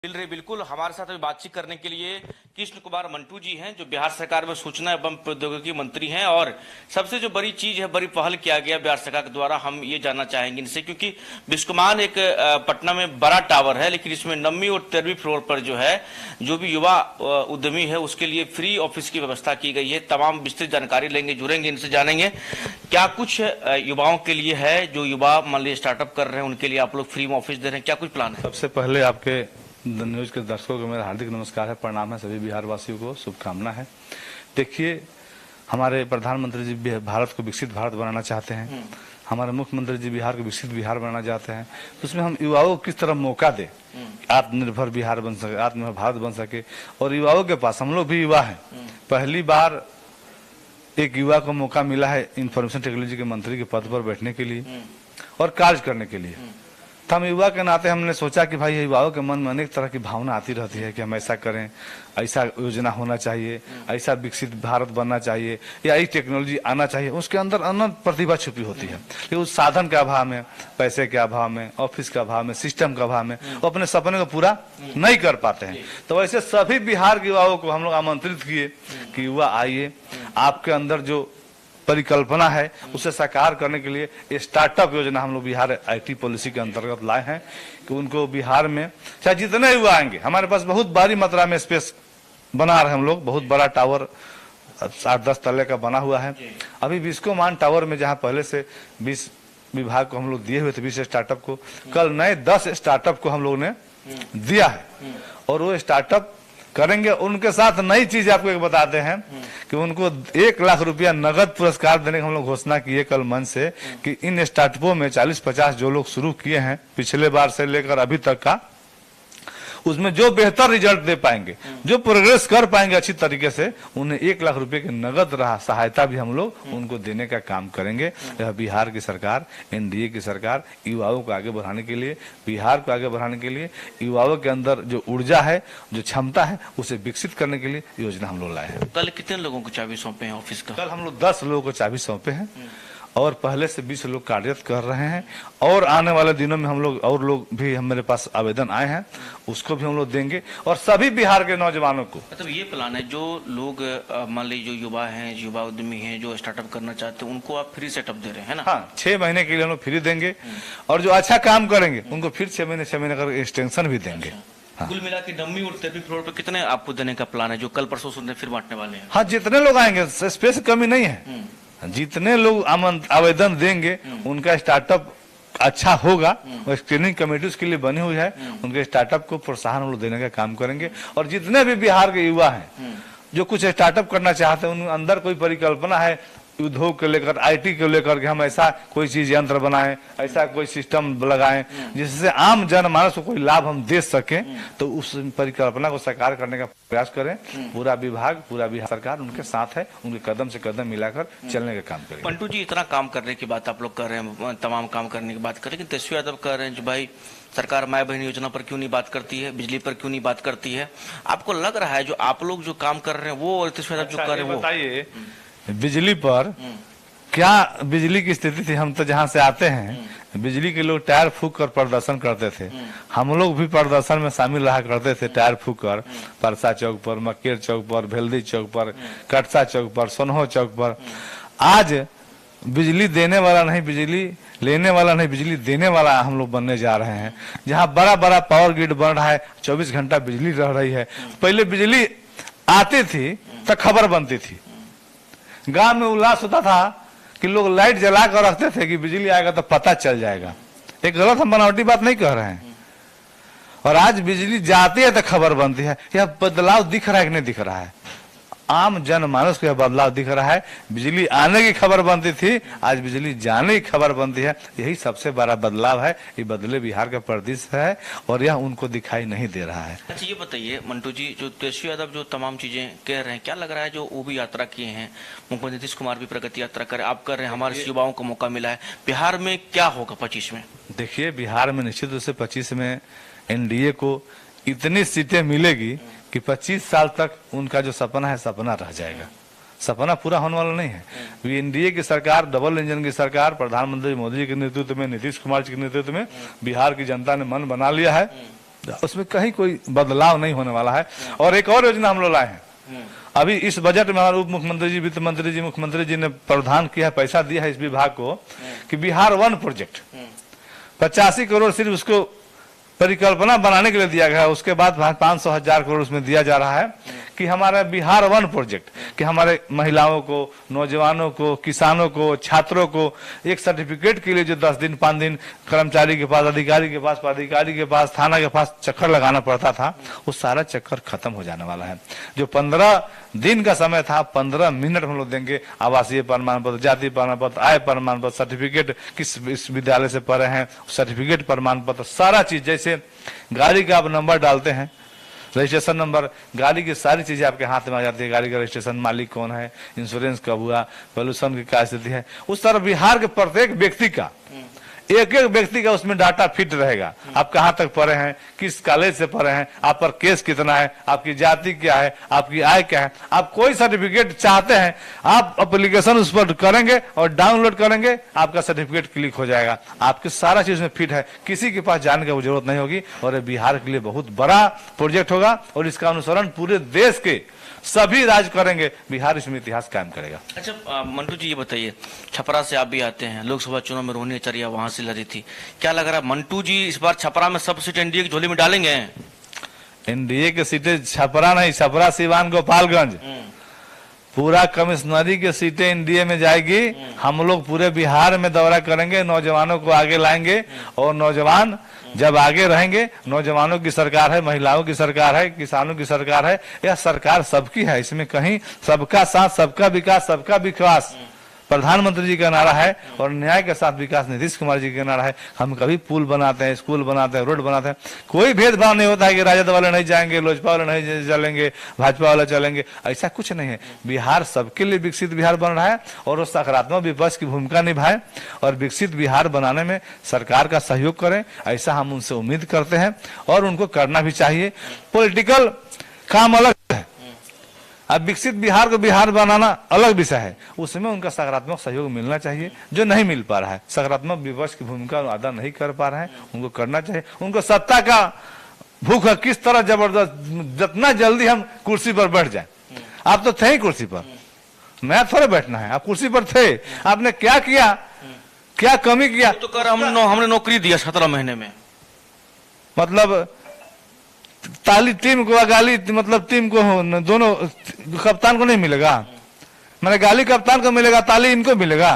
मिल रही। बिल्कुल हमारे साथ अभी बातचीत करने के लिए कृष्ण कुमार मंटू जी हैं, जो बिहार सरकार में सूचना एवं प्रौद्योगिकी मंत्री हैं। और सबसे जो बड़ी चीज है, बड़ी पहल किया गया बिहार सरकार के द्वारा, हम ये जानना चाहेंगे इनसे, क्योंकि बिस्कोमान एक पटना में बड़ा टावर है, लेकिन इसमें 9वीं और 13वीं फ्लोर पर जो है, जो भी युवा उद्यमी है उसके लिए फ्री ऑफिस की व्यवस्था की गई है। तमाम विस्तृत जानकारी लेंगे, जुड़ेंगे, इनसे जानेंगे क्या कुछ युवाओं के लिए है। जो युवा मान लीजिए स्टार्टअप कर रहे हैं, उनके लिए आप लोग फ्री में ऑफिस दे रहे हैं, क्या कुछ प्लान है? सबसे पहले आपके न्यूज के दर्शकों को मेरा हार्दिक नमस्कार है, प्रणाम है, सभी बिहार वासियों को शुभकामना है। देखिए, हमारे प्रधानमंत्री जी भारत को विकसित भारत बनाना चाहते हैं, हमारे मुख्यमंत्री जी बिहार को विकसित बिहार बनाना चाहते हैं। तो उसमें हम युवाओं को किस तरह मौका दें, आत्मनिर्भर बिहार बन सके, आत्मनिर्भर भारत बन सके। और युवाओं के पास, हम लोग भी युवा हैं, पहली बार एक युवा को मौका मिला है इंफॉर्मेशन टेक्नोलॉजी के मंत्री के पद पर बैठने के लिए और कार्य करने के लिए। हम युवा के नाते हमने सोचा कि भाई युवाओं के मन में अनेक तरह की भावना आती रहती है कि हम ऐसा करें, ऐसा योजना होना चाहिए, ऐसा विकसित भारत बनना चाहिए, या ऐसी टेक्नोलॉजी आना चाहिए। उसके अंदर अनंत प्रतिभा छुपी होती है, कि उस साधन के अभाव में, पैसे के अभाव में, ऑफिस के अभाव में, सिस्टम के अभाव में वो अपने सपने को पूरा नहीं कर पाते हैं। तो वैसे सभी बिहार के युवाओं को हम लोग आमंत्रित किए कि युवा आइए, आपके अंदर जो परिकल्पना है उसे साकार करने के लिए स्टार्टअप योजना हम लोग बिहार आईटी पॉलिसी के अंतर्गत लाए हैं, कि उनको बिहार में चाहे जितने युवा आएंगे, हमारे पास बहुत बड़ी मात्रा में स्पेस बना रहे हम लोग, बहुत बड़ा टावर 8-10 तले का बना हुआ है। अभी बिस्कोमान टावर में जहां पहले से 20 विभाग को हम लोग दिए हुए थे, 20 स्टार्टअप को, कल नए 10 स्टार्टअप को हम लोग ने दिया है। और वो स्टार्टअप करेंगे। उनके साथ नई चीज आपको एक बताते हैं कि उनको 1 लाख रुपया नगद पुरस्कार देने की हम लोग घोषणा किए कल मंच से, कि इन स्टार्टअपों में 40-50 जो लोग शुरू किए हैं पिछले बार से लेकर अभी तक का, उसमें जो बेहतर रिजल्ट दे पाएंगे, जो प्रोग्रेस कर पाएंगे अच्छी तरीके से, उन्हें 1 लाख रुपए की नगद सहायता भी हम लोग उनको देने का काम करेंगे। यह बिहार की सरकार, एनडीए की सरकार युवाओं को आगे बढ़ाने के लिए, बिहार को आगे बढ़ाने के लिए, युवाओं के अंदर जो ऊर्जा है, जो क्षमता है, उसे विकसित करने के लिए योजना हम लोग लाए हैं। कल कितने लोगों को चाबी सौंपे हैं ऑफिस का? कल हम लोग 10 लोगों को चाबी सौंपे हैं और पहले से 20 लोग कार्यरत कर रहे हैं। और आने वाले दिनों में हम लोग और लोग भी, हम मेरे पास आवेदन आए हैं, उसको भी हम लोग देंगे। और सभी बिहार के नौजवानों को, मतलब ये प्लान है, जो लोग मान लीजिए जो युवा हैं, युवा उद्यमी हैं, जो स्टार्टअप करना चाहते हैं, उनको आप फ्री सेटअप दे रहे हैं ना? हाँ, 6 महीने के लिए हम लोग फ्री देंगे, और जो अच्छा काम करेंगे उनको फिर 6 महीने का एक्सटेंशन भी देंगे। हाँ। कुल मिला के 9वीं और 13वीं फ्लोर पर कितने आपको देने का प्लान है, जो कल परसों सुनने फिर बांटने वाले हैं? हाँ, जितने लोग आएंगे, स्पेस की कमी नहीं है, जितने लोग आवेदन देंगे उनका स्टार्टअप अच्छा होगा। और स्क्रीनिंग कमेटी उसके लिए बनी हुई है, उनके स्टार्टअप को प्रोत्साहन लोग देने का काम करेंगे। और जितने भी बिहार के युवा हैं जो कुछ स्टार्टअप करना चाहते हैं, उनके अंदर कोई परिकल्पना है उद्योग को लेकर, आईटी को लेकर के हम ऐसा कोई चीज यंत्र बनाएं, ऐसा कोई सिस्टम लगाएं जिससे आम जनमानस को कोई लाभ हम दे सकें, तो उस परिकल्पना को साकार करने का प्रयास करें। पूरा विभाग, पूरा बिहार सरकार उनके साथ है, उनके कदम से कदम मिलाकर चलने का काम करें। मंटू जी, इतना काम करने की बात आप लोग कर रहे हैं, तमाम काम करने की बात कर रहे हैं, लेकिन तेजस्वी यादव कह रहे हैं जो भाई सरकार माय बहन योजना पर क्यों नहीं बात करती है, बिजली पर क्यों नहीं बात करती है? आपको लग रहा है जो आप लोग जो काम कर रहे हैं वो, और तेजस्वी यादव जो कर रहे हैं वो? बताइए, बिजली पर क्या बिजली की स्थिति थी? हम तो जहाँ से आते हैं, बिजली के लोग टायर फूक कर प्रदर्शन करते थे, हम लोग भी प्रदर्शन में शामिल रहा करते थे, टायर फूक कर परसा चौक पर, मक्केर चौक पर, भेल्दी चौक पर, कटसा चौक पर, सोनहो चौक पर। आज बिजली देने वाला नहीं, बिजली लेने वाला नहीं, बिजली देने वाला हम लोग बनने जा रहे हैं। जहाँ बड़ा बड़ा पावर ग्रिड बन रहा है, 24 घंटा बिजली रह रही है। पहले बिजली आती थी तो खबर बनती थी, गांव में उल्लास होता था कि लोग लाइट जला कर रखते थे कि बिजली आएगा तो पता चल जाएगा। एक गलत, हम बनावटी बात नहीं कह रहे हैं। और आज बिजली जाती है तो खबर बनती है। यह बदलाव दिख रहा है कि नहीं दिख रहा है? आम जनमानस को यह बदलाव दिख रहा है। बिजली आने की खबर बनती थी, आज बिजली जाने की खबर बनती है। यही सबसे बड़ा बदलाव है। ये बदले बिहार का प्रदेश है और यह उनको दिखाई नहीं दे रहा है। अच्छा, ये बताइए मंटू जी, जो तेजस्वी यादव जो तमाम चीजें कह रहे हैं, क्या लग रहा है जो वो भी यात्रा किए हैं, मुख्यमंत्री नीतीश कुमार भी प्रगति यात्रा कर, आप कर रहे हैं, हमारे युवाओं को मौका मिला है, बिहार में क्या होगा 25 में? देखिए, बिहार में निश्चित रूप से 25 में एनडीए को इतनी सीटें मिलेगी कि 25 साल तक उनका जो सपना है, सपना रह जाएगा। सपना पूरा होने वाला नहीं है। एनडीए की सरकार, डबल इंजन की सरकार, प्रधानमंत्री मोदी के नेतृत्व में, नीतीश कुमार जी के नेतृत्व में बिहार की जनता ने मन बना लिया है उसमें कहीं कोई बदलाव नहीं होने वाला है। और एक और योजना हम लोग लाए हैं अभी इस बजट में, हमारे उप मुख्यमंत्री जी, वित्त मंत्री जी, मुख्यमंत्री जी ने प्रावधान किया है, पैसा दिया है इस विभाग को कि बिहार वन प्रोजेक्ट 85 करोड़ सिर्फ उसको परिकल्पना बनाने के लिए दिया गया है। उसके बाद 500,000 करोड़ उसमें दिया जा रहा है कि हमारा बिहार वन प्रोजेक्ट, कि हमारे महिलाओं को, नौजवानों को, किसानों को, छात्रों को एक सर्टिफिकेट के लिए जो 10 दिन 5 दिन कर्मचारी के पास, अधिकारी के पास, पदाधिकारी के पास, थाना के पास चक्कर लगाना पड़ता था, वो सारा चक्कर खत्म हो जाने वाला है। जो 15 दिन का समय था, 15 मिनट हम लोग देंगे। आवासीय प्रमाण पत्र, जाति प्रमाण पत्र, आय प्रमाण पत्र, सर्टिफिकेट, किस विश्वविद्यालय से पढ़े हैं, सर्टिफिकेट प्रमाण पत्र, सारा चीज। जैसे गाड़ी का आप नंबर डालते हैं, रजिस्ट्रेशन नंबर, गाड़ी की सारी चीजें आपके हाथ में आ जाती है। गाड़ी का रजिस्ट्रेशन, मालिक कौन है, इंश्योरेंस कब हुआ, पॉल्यूशन की क्या स्थिति है, उस तरह बिहार के प्रत्येक व्यक्ति का, एक एक व्यक्ति का उसमें डाटा फिट रहेगा। आप कहाँ तक पढ़े हैं, किस कॉलेज से पढ़े हैं, आप पर केस कितना है, आपकी जाति क्या है, आपकी आय क्या है। आप कोई सर्टिफिकेट चाहते हैं, आप एप्लीकेशन उस पर करेंगे और डाउनलोड करेंगे, आपका सर्टिफिकेट क्लिक हो जाएगा। आपके सारा चीज में फिट है, किसी के पास जाने की जरूरत नहीं होगी। और ये बिहार के लिए बहुत बड़ा प्रोजेक्ट होगा और इसका अनुसरण पूरे देश के सभी राज्य करेंगे। बिहार इसमें इतिहास कायम करेगा। अच्छा मंटू जी, ये बताइए, छपरा से आप भी आते हैं, लोकसभा चुनाव में रोहिणी आचार्य वहां से लड़ी थी, क्या लग रहा है मंटू जी इस बार छपरा में सब सीट एनडीए की झोली में डालेंगे? एनडीए की सीटें छपरा नहीं, छपरा, सिवान, गोपालगंज, पूरा कमिश्नरी की सीटें एनडीए में जाएगी। हम लोग पूरे बिहार में दौरा करेंगे, नौजवानों को आगे लाएंगे और नौजवान जब आगे रहेंगे, नौजवानों की सरकार है, महिलाओं की सरकार है, किसानों की सरकार है, यह सरकार सबकी है। इसमें कहीं सबका साथ, सबका विकास, सबका विकास प्रधानमंत्री जी का नारा है और न्याय के साथ विकास नीतीश कुमार जी का नारा है। हम कभी पुल बनाते हैं, स्कूल बनाते हैं, रोड बनाते हैं, कोई भेदभाव नहीं होता है कि राजद वाले नहीं जाएंगे, लोजपा वाले नहीं चलेंगे, भाजपा वाले चलेंगे, ऐसा कुछ नहीं है। बिहार सबके लिए विकसित बिहार बन रहा है और वो सकारात्मक विपक्ष की भूमिका निभाए और विकसित बिहार बनाने में सरकार का सहयोग करें, ऐसा हम उनसे उम्मीद करते हैं और उनको करना भी चाहिए। पॉलिटिकल काम अलग है, अब विकसित बिहार को बिहार बनाना अलग विषय है, उसमें उनका सकारात्मक सहयोग मिलना चाहिए, जो नहीं मिल पा रहा है। सकारात्मक विपक्ष की भूमिका अदा नहीं कर पा रहे हैं, उनको करना चाहिए। उनको सत्ता का भूख है, किस तरह जबरदस्त, जितना जल्दी हम कुर्सी पर बैठ जाए। आप तो थे ही कुर्सी पर, नया थोड़े बैठना है, आप कुर्सी पर थे, आपने क्या किया, क्या कमी किया? तो कर हमने नौकरी दिया 17 महीने में, मतलब ताली टीम को, गाली मतलब टीम को, दोनों कप्तान को नहीं मिलेगा। मैंने गाली कप्तान को मिलेगा, ताली इनको मिलेगा।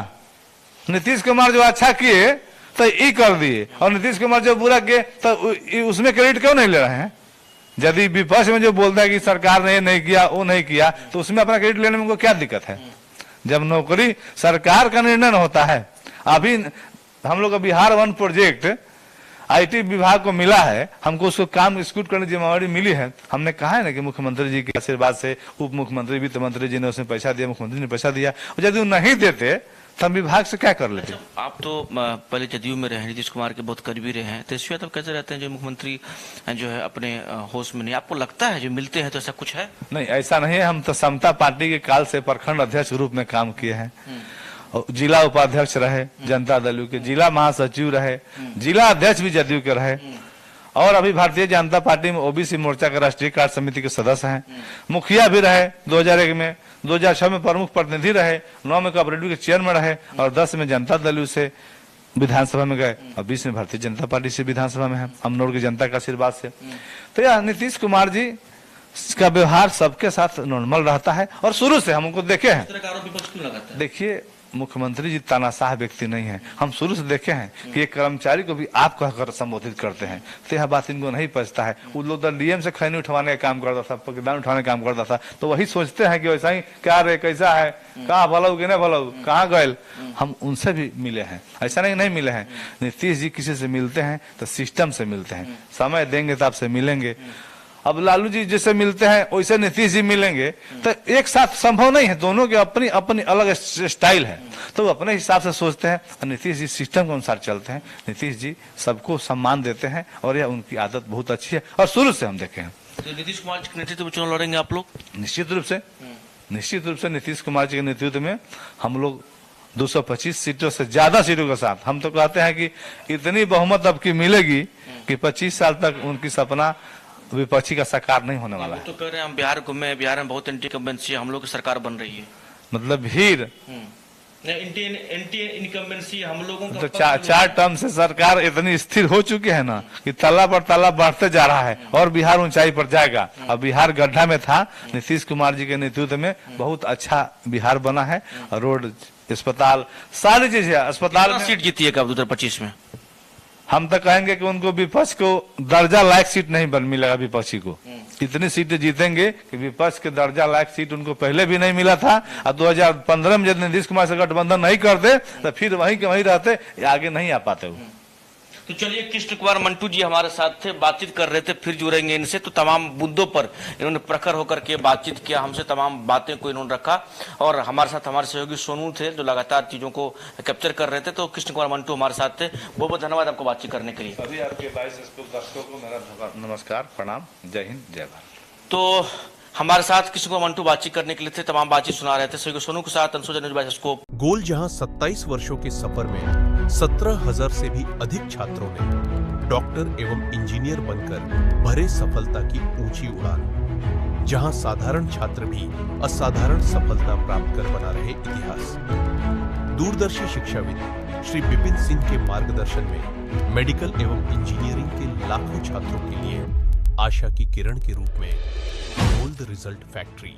नीतीश कुमार जो अच्छा किए तो ई कर दिए और नीतीश कुमार जो बुरा किए तो उसमें क्रेडिट क्यों नहीं ले रहे हैं? यदि विपक्ष में जो बोलता है कि सरकार ने ये नहीं किया, वो नहीं किया, तो उसमें अपना क्रेडिट लेने में उनको क्या दिक्कत है? जब नौकरी सरकार का निर्णय होता है। अभी हम लोग का बिहार वन प्रोजेक्ट आईटी विभाग को मिला है, हमको उसको काम एक्सिक्यूट करने की जिम्मेवारी मिली है। हमने कहा है ना कि मुख्यमंत्री जी के आशीर्वाद से, उप मुख्यमंत्री, वित्त मंत्री जी ने उसमें पैसा दिया, मुख्यमंत्री ने पैसा दिया, और यदि वो नहीं देते तो हम विभाग से क्या कर लेते? आप तो पहले जदयू में रहे, नीतीश कुमार के बहुत करीबी रहे हैं, तेजस्वी यादव कैसे रहते हैं जो मुख्यमंत्री जो है अपने होश में नहीं? आपको लगता है जो मिलते हैं तो ऐसा कुछ है? नहीं, ऐसा नहीं है। हम तो समता पार्टी के काल से प्रखंड अध्यक्ष रूप में काम किए हैं, जिला उपाध्यक्ष रहे जनता दल के, जिला महासचिव रहे, जिला अध्यक्ष भी जदयू के रहे और अभी भारतीय जनता पार्टी में ओबीसी मोर्चा के राष्ट्रीय कार्य समिति के सदस्य हैं। मुखिया भी रहे 2001 में, 2006 में प्रमुख प्रतिनिधि रहे, 9 में कोऑपरेटिव के चेयरमैन रहे और 10 में जनता दल से विधानसभा में गए और 20 में भारतीय जनता पार्टी से विधानसभा में है, अमनौर की जनता का आशीर्वाद से। तो यह नीतीश कुमार जी का व्यवहार सबके साथ नॉर्मल रहता है और शुरू से हम उनको देखे हैं। देखिए, मुख्यमंत्री जी तानाशाह व्यक्ति नहीं है, हम शुरू से देखे हैं कि एक कर्मचारी को भी आप कहकर संबोधित करते हैं, तो यह बात इनको नहीं पचता है। वो लोग तो डीएम से खैनी उठवाने का काम करता था, पकड़ान उठाने का काम करता था, तो वही सोचते हैं कि वैसा ही क्या रे, कैसा है, कहाँ भलाऊ कि नहीं भलाऊ, कहाँ गए। हम उनसे भी मिले हैं, ऐसा नहीं मिले हैं। नीतीश जी किसी से मिलते हैं तो सिस्टम से मिलते हैं, समय देंगे तो आपसे मिलेंगे। अब लालू जी जैसे मिलते हैं वैसे नीतीश जी मिलेंगे तो एक साथ संभव नहीं है, दोनों की अपनी अपनी अलग स्टाइल है, तो वो अपने हिसाब से सोचते हैं और नीतीश जी सिस्टम के अनुसार चलते हैं। नीतीश जी सबको सम्मान देते हैं और यह उनकी आदत बहुत अच्छी है और शुरू से हम देखे हैं। तो नीतीश कुमार जी के नेतृत्व में चुनाव लड़ेंगे आप लोग? निश्चित रूप से नीतीश कुमार जी के नेतृत्व में हम लोग 225 सीटों से ज्यादा सीटों के साथ। हम तो कहते हैं कि इतनी बहुमत अब की मिलेगी कि 25 साल तक उनकी सपना विपक्षी का साकार नहीं होने वाला है। तो कह रहे हैं हम बिहार घूमे, बिहार में बहुत एंटी इनकम्बेंसी है, हम लोग की सरकार बन रही है। मतलब भीड़ एंटी इनकम्बेंसी हम लोगों का तो चार टर्म से सरकार इतनी स्थिर हो चुकी है ना कि तल्ला पर तल्ला बढ़ते जा रहा है और बिहार ऊंचाई पर जाएगा। अब बिहार गड्ढा में था, नीतीश कुमार जी के नेतृत्व में बहुत अच्छा बिहार बना है। रोड, अस्पताल, सारी चीजें, अस्पताल में सीट जीती है कब 2025 में? हम तो कहेंगे कि उनको विपक्ष को दर्जा लायक सीट नहीं बन मिलेगा। विपक्षी को इतनी सीटें जीतेंगे कि विपक्ष के दर्जा लायक सीट उनको पहले भी नहीं मिला था। और 2015 में जब नीतीश कुमार से गठबंधन नहीं करते तो फिर वहीं के वहीं रहते, आगे नहीं आ पाते वो। तो चलिए, कृष्ण कुमार मंटू जी हमारे साथ थे, बातचीत कर रहे थे, फिर जुड़ेंगे इनसे। तो तमाम मुद्दों पर इन्होंने प्रखर होकर के बातचीत किया हमसे, तमाम बातें को इन्होंने रखा। और हमारे साथ हमारे सहयोगी सोनू थे जो लगातार चीजों को कैप्चर कर रहे थे। तो कृष्ण कुमार मंटू हमारे साथ थे, बहुत बहुत धन्यवाद आपको बातचीत करने के लिए। सभी आपके 22 दर्शकों को मेरा नमस्कार, प्रणाम, जय हिंद, जय भारत। तो हमारे साथ कृष्ण कुमार मंटू बातचीत करने के लिए थे, तमाम बातचीत सुना रहे थे। सहयोगी सोनू के साथ अंशु बाइस्कोप। गोल जहां 27 वर्षों के सफर में 17,000 से भी अधिक छात्रों ने डॉक्टर एवं इंजीनियर बनकर भरे सफलता की ऊंची उड़ान, जहां साधारण छात्र भी असाधारण सफलता प्राप्त कर बना रहे इतिहास। दूरदर्शी शिक्षाविद श्री विपिन सिंह के मार्गदर्शन में मेडिकल एवं इंजीनियरिंग के लाखों छात्रों के लिए आशा की किरण के रूप में गोल्ड रिजल्ट फैक्ट्री